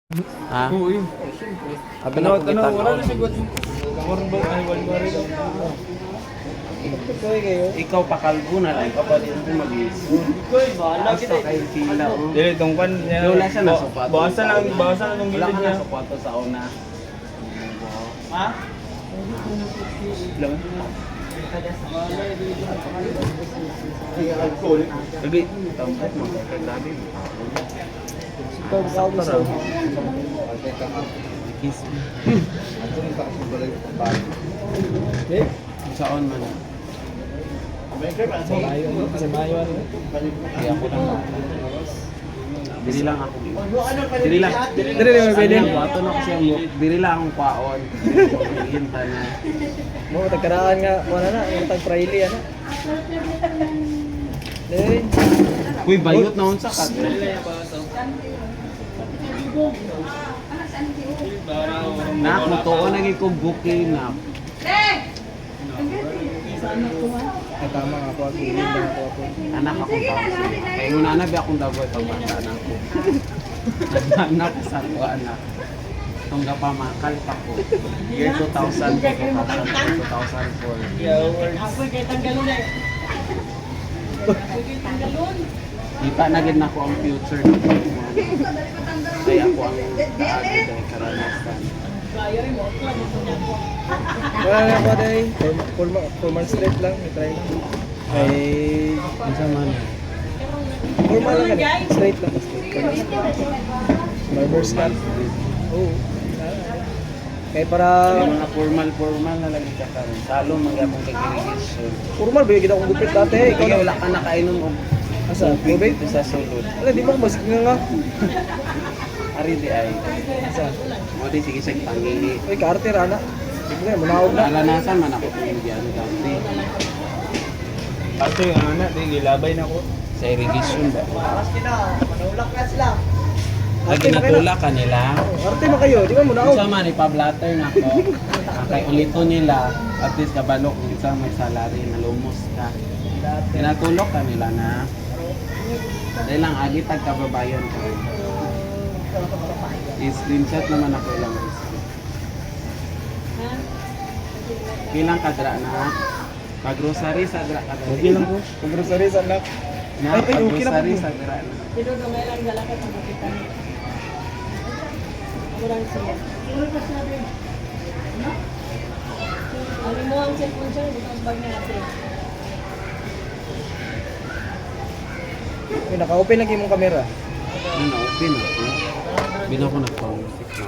Ha? Oo, yun. Abi na Ano, kita wala na sigot. Warren ba? Ay, Warren ba rin? Ikaw pakalbo na lang kapatid ko mag-isun. Basta kay pila oh. Dili, tungkan niya. Wala siya na sapato. Bawasan na nung Wala gilid ka niya. na sapato sa una. Ha? Lang. Lagi, tampok mo kay daddy. Kiss me. Saan man? Kaya ako lang. Dili lang ako. Dili lang. Dili lang pwede. Ato na kasi ang dili lang akong kwaon. Hinta na. Mo tagkaraan nga wala na, yung tag Friday ana. Dili. Uy, bayot na unsa ka. Na, mutuo na gid ko booking na. Ay tama nga po ako, hindi na ako. Anak akong tao. Kaya una na ba akong dagoy pag bata na ako. Anak sa ko anak. Tungga pa makal pa ko. Year 2000 ko 2004. Ako kay tanggalon eh. Ako kay tanggalon. Kita na gid nako ang future ko. Kaya ako ang kaagi kay karanasan. Bayoy mo ko mo ko. Wala na po day. 4 months straight lang, try lang. Ay, Unsa man? formal lang ganun. Straight lang. Barber's cut. Oo. Kaya para Yung mga formal na lagi ka karon. Salo magyapon kay irrigation. formal ba gid akong gupit dati. Ikaw Kaya na wala ka nakainom og asa, tubig tubig. sa sulod. Wala di ba mas nga. Ari di ay. Asa. Mo di sige sig pangili. Ay kaarte ra na. Di ba manawag na. Naranasan man ako kung diyan dati Ato yung anak, di gilabay na ko. sa irrigation ba. Manulak ka sila. Lagi natulak ka nila. Arte man kayo, di ba manawag? Isa man ipa-blatter na ko. Kay ulito nila at least kabalo kung isa may salary na lumos ka. Tinatulok ka nila na dahil lang agi tag kababayan ko. I-screenshot naman ako ilang gusto. Kilang kadra na pag-grocery sa dra ka. Okay lang ko. Kung grocery sa anak. Na Ay, okay lang pag-grocery po. sa dra na. Tinudungay lang dala ka sa bukitan. Ako lang siya. Ano mo ang cellphone siya, bukas bag na natin. Naka-open lagi mong camera. Ano, open ako. Bina ko nagpa-music na.